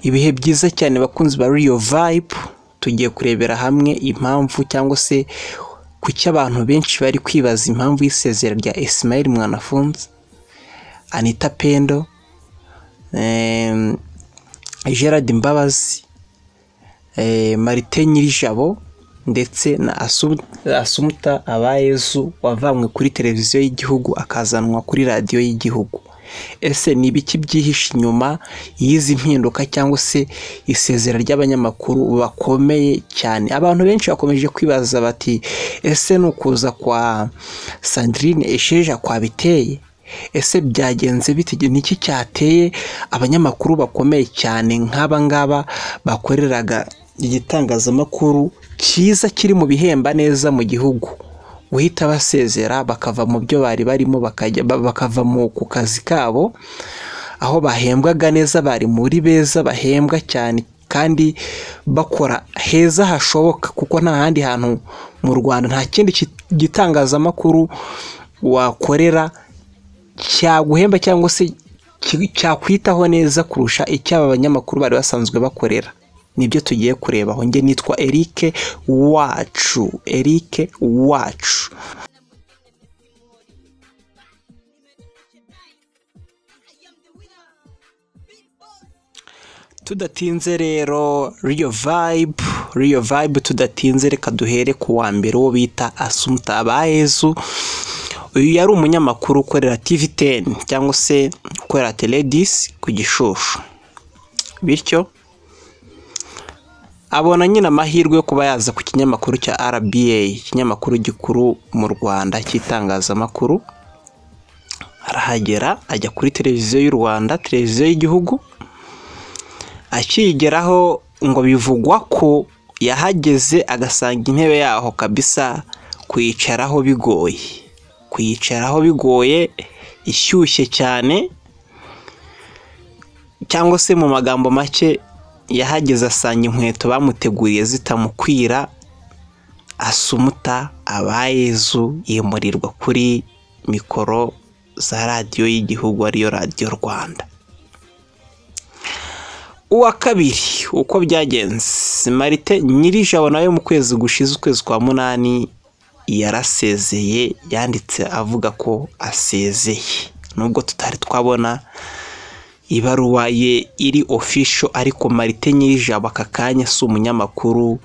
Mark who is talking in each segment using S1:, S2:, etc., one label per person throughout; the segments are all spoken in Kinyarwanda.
S1: Ibihe byiza cyane bakunzi ba Real Vibe, tugiye kurebera hamwe impamvu cyangwa se kuki abantu benshi bari kwibaza impamvu y'isezera rya Ismael Mwanafunzi, Anita Pendo, Gerard Mbabazi, Martin Nyirijabo ndetse na Assumpta Abayezu wavanywe kuri televiziyo y'igihugu akazanwa kuri radio y'igihugu. Ese ni ibiki byihishe inyuma y'izi mpinduka cyangwa se isezera ry'abanyamakuru bakomeye cyane? Abantu benshi bakomeje kwibaza bati ese nukuza kwa Sandrine Esheja kwa biteye? Ese byagenze bite? Niki cyateye abanyamakuru bakomeye cyane nk'aba ngaba bakoreraga igitangazamakuru cyiza kiri mu bihemba neza mu gihugu uhita basezera bakava mu byo bari barimo bakava mu ku kazi kabo aho bahembwaga neza, bari muri beza bahembwa cyane kandi bakora heza hashoboka, kuko nta handi hantu mu Rwanda nta kindi gitangazamakuru wakorera cyaguhemba cyangwa se cyakwitaho neza kurusha icyo aba banyamakuru bari basanzwe bakorera. Nibyo tugiye kureba aho. Nge nitwa Eric Wacu. Tudatinze rero Real Vibe tudatinze, reka duhere ku wa mbere wo bita Assumpta Abayezu. Uyu yari umunyamakuru ukorera TV10 cyangwa se ukorera Teledis ku Gishushu, bityo abona nyine amahirwe yo kuba yaza ku kinyamakuru cya RBA, ikinyamakuru gikuru mu Rwanda cy'itangazamakuru. Arahagera ajya kuri televiziyo y'u Rwanda, televiziyo y'igihugu. Akigeraho ngo bivugwa ko yahageze agasanga intebe yaho kabisa kuyicaraho bigoye, ishyushye cyane, cyangwa se mu magambo make yahageze asanga inkweto bamuteguriye zitamukwira. Assumpta Abayezu yimurirwa kuri mikoro za radio y'igihugu ariyo Radio Rwanda. Uwa kabiri uko byagenze, Martin Nyirijabo nawe mu kwezi gushize, ukwezi kwa munani, yarasezeye. Yanditse avuga ko asezeye, nubwo tutari twabona ibaruwa ye iri official, ariko Martin Nyirijabo aka kanya si umunyamakuru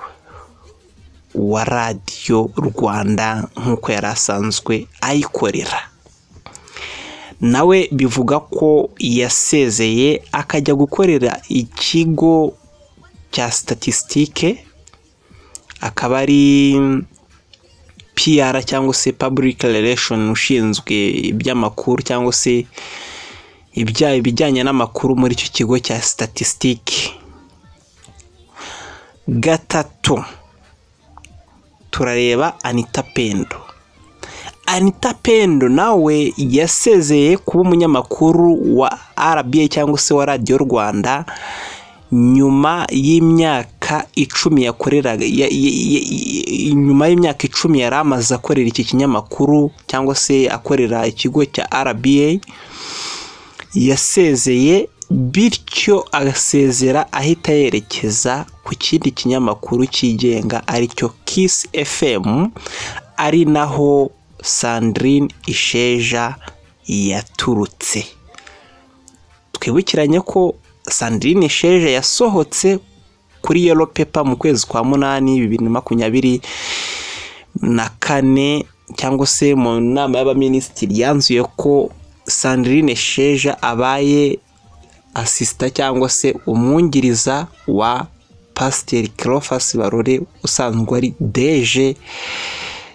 S1: wa Radio Rwanda nk'uko yari asanzwe ayikorera. Nawe bivuga ko yasezeye akajya gukorera ikigo cya statistique, akaba ari PR cyangwa se public relation, ushinzwe iby'amakuru cyangwa se ibijyanye n'amakuru muri icyo kigo cya statistique. Gatatu turareba Anita Pendo nawe yasezeye kuba umunyamakuru wa RBA cyangwa se wa Radio Rwanda nyuma y'imyaka 10 yakoreraga, nyuma y'imyaka 10 yari amaze akorera iki kinyamakuru cyangwa se akorera ikigo cya RBA. Yasezeye bityo agasezera ahita yerekeza ku kindi kinyamakuru cyigenga aricyo Kiss FM, ari naho Sandrine Isheja yaturutse. Twibukiranye ko Sandrine Isheja yasohotse kuri Yellow Paper mu kwezi kwa munani 2024, cyangwa se mu nama y'abaminisitiri yanzuye ko Sandrine Isheja abaye assistant cyangwa se umwungiriza wa Pasteur Cleophas Barore usanzwe ari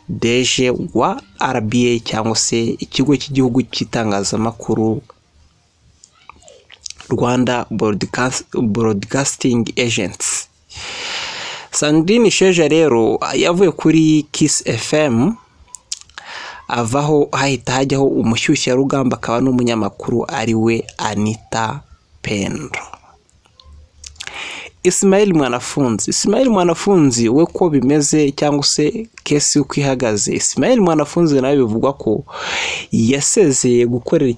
S1: DG wa RBA cyangwa se ikigo cy'igihugu cy'itangazamakuru Rwanda Broadcasting Agents. Sandrine Isheja rero yavuye kuri Kiss FM, avaho hahita hajyaho umushyushya rugamba akaba n'umunyamakuru ari we Anita Pendo. Ismael Mwanafunzi we ko bimeze cyangwa se kesi uko ihagaze. Ismael Mwanafunzi nawe bivugwa ko yasezeye gukorera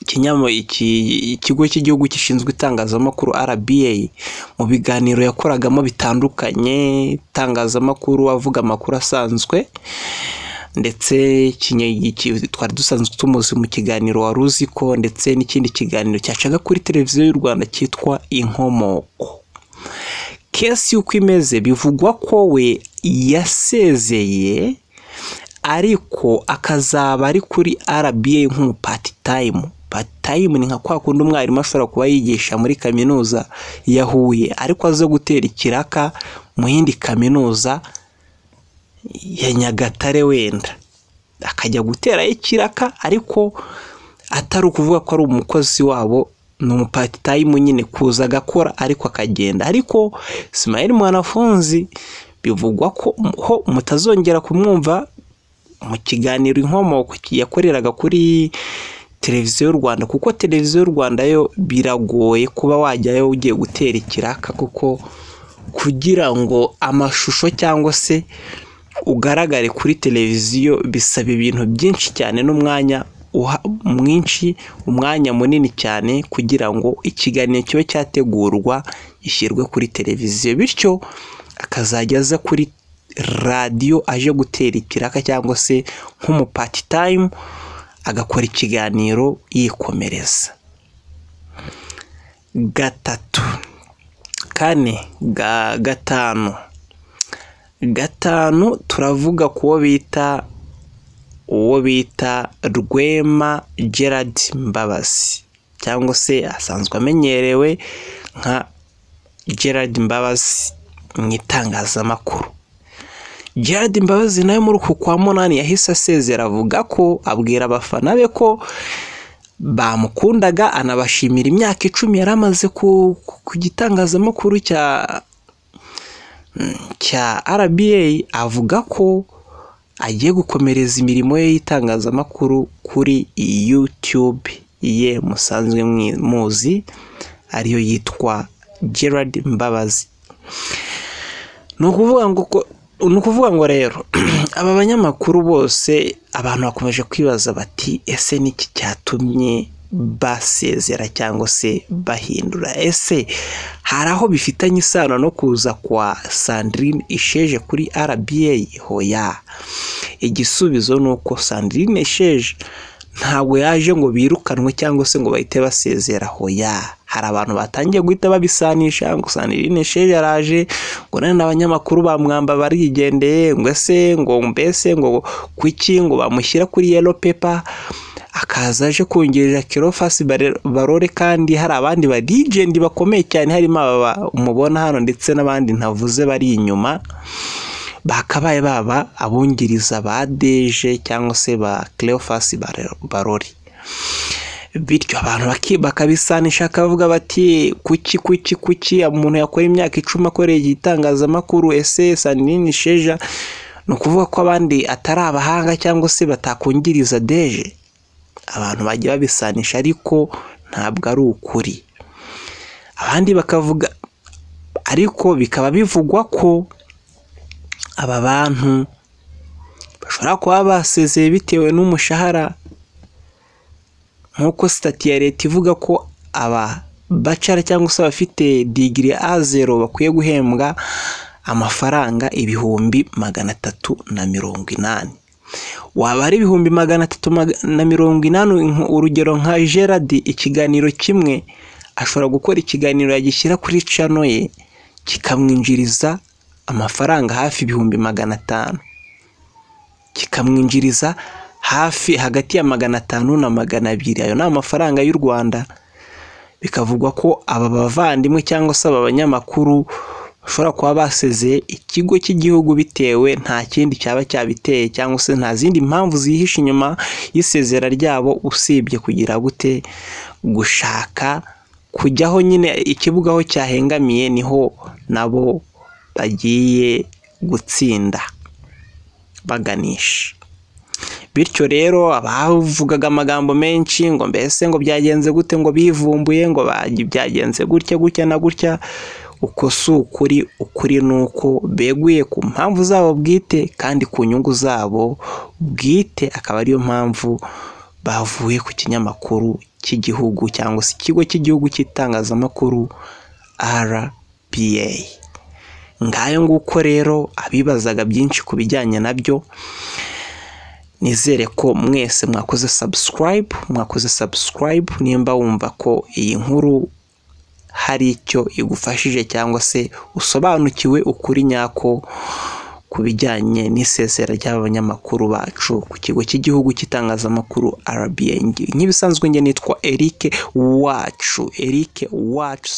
S1: ikigo cy'igihugu gishinzwe itangazamakuru RBA mu biganiro yakoragamo bitandukanye, itangazamakuru avuga amakuru asanzwe, ndetse twari dusanzwe tumuzi mu kiganiro wari uzi ko, ndetse n'ikindi kiganiro cyacaga kuri televiziyo y'u Rwanda cyitwa Inkomoko. Kesi uko imeze bivugwa ko we yasezeye ariko akazaba ari kuri RBA nk'umupart time. Part time ni nka kwa kundi umwarimu ashobora kuba yigisha muri kaminuza ya Huye ariko aza gutera ikiraka mu yindi kaminuza ya Nyagatare wenda, akajya gutera ikiraka ariko atari ukuvuga ko ari umukozi wabo, ni umupart time nyine kuza agakora ariko akagenda. Ariko Ismael Mwanafunzi bivugwa ko mutazongera kumwumva mu kiganiro Inkomoko yakoreraga kuri televiziyo y'u Rwanda, kuko televiziyo y'u Rwanda yo biragoye kuba wajyayo ugiye gutera ikiraka, kuko kugira ngo amashusho cyangwa se ugaragare kuri televiziyo bisaba ibintu byinshi cyane n'umwanya mwinshi, umwanya munini cyane kugira ngo ikiganiro kibe cyategurwa gishyirwe kuri televiziyo, bityo akazajya aza kuri radiyo aje gutera ikiraka cyangwa se nk'umupart time agakora ikiganiro yikomereza. 3, 4, 5 turavuga ku uwo bita Rwema Gerard Mbabazi, cyangwa se asanzwe amenyerewe nka Gerard Mbabazi mu itangazamakuru. Gerard Mbabazi nawe muri uku kwa munani yahise asezera, avuga ko abwira abafana be ko bamukundaga, anabashimira imyaka 10 yari amaze ku gitangazamakuru cya RBA. Avuga ko agiye gukomereza imirimo ye y'itangazamakuru kuri YouTube ye musanzwe muzi, ariyo yitwa Gerard Mbabazi. Ni ukuvuga ngo rero aba banyamakuru bose abantu bakomeje kwibaza bati ese niki cyatumye basezera cyangwa se bahindura? Ese hari aho bifitanye isano no kuza kwa Sandrine Isheje kuri RBA? Hoya, igisubizo nuko Sandrine Isheje ntabwo yaje ngo birukanwe cyangwa se ngo bahite basezera. Hoya, hari abantu batangiye guhita babisanisha ngo Sandrine Isheje araje ngo none n'abanyamakuru bamwamba barigendeye, ngo ese ngo mbese ngo kuki ngo bamushyira kuri yellow paper akaza aje kungirira Cleophas Barore, kandi hari abandi ba legend bakomeye cyane harimo aba umubona hano ndetse n'abandi ntavuze bari inyuma bakabaye baba abungiriza ba Deje cyangwa se ba Cleophas Barore. Bityo abantu bakabisanisha akavuga bati kuki umuntu yakora imyaka 10 akoreye igitangazamakuru, ese Sandrine Isheja no kuvuga ko abandi atari abahanga cyangwa se batakungiriza Deje? Abantu bagiye babisanisha ariko ntabwo ari ukuri. Abandi bakavuga, ariko bikaba bivugwa ko aba bantu bashobora kuba basezeye bitewe n'umushahara, nkuko stati ya leta ivuga ko aba bachelor cyangwa se abafite degree A0 bakwiye guhembwa amafaranga 380. Waba ari 380, urugero nka Gerard ikiganiro kimwe ashobora gukora ikiganiro yagishyira kuri channel ye kikamwinjiriza amafaranga hafi 500, kikamwinjiriza hafi hagati ya 500 na 200. Ayo ni amafaranga y'u Rwanda. Bikavugwa ko aba bavandimwe cyangwa se aba banyamakuru bashobora kuba basezeye ikigo cy'igihugu bitewe nta kindi cyaba cyabiteye, cyangwa se nta zindi mpamvu zihishe inyuma y'isezera ryabo usibye kugira gute gushaka kujyaho nyine ikibuga aho cyahengamiye niho nabo bagiye gutsinda baganisha. Bityo rero abavugaga amagambo menshi ngo mbese ngo byagenze gute, ngo bivumbuye ngo byagenze gutya na gutya, uko ukuri nuko beguye ku mpamvu zabo bwite kandi ku nyungu zabo bwite, akaba ariyo mpamvu bavuye ku kinyamakuru cy'igihugu cyangwa se ikigo cy'igihugu cy'itangazamakuru RBA. Ngayo nguko rero abibazaga byinshi ku bijyanye nabyo, nizere ko mwese mwakoze subscribe nimba wumva ko iyi nkuru hari icyo igufashije cyangwa se usobanukiwe ukuri nyako ku bijyanye n'isesera ry'abanyamakuru bacu ku kigo cy'igihugu cy'itangazamakuru RBA. Nk'ibisanzwe nge nitwa Eric Wacu.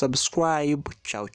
S1: Subscribe. Ciao.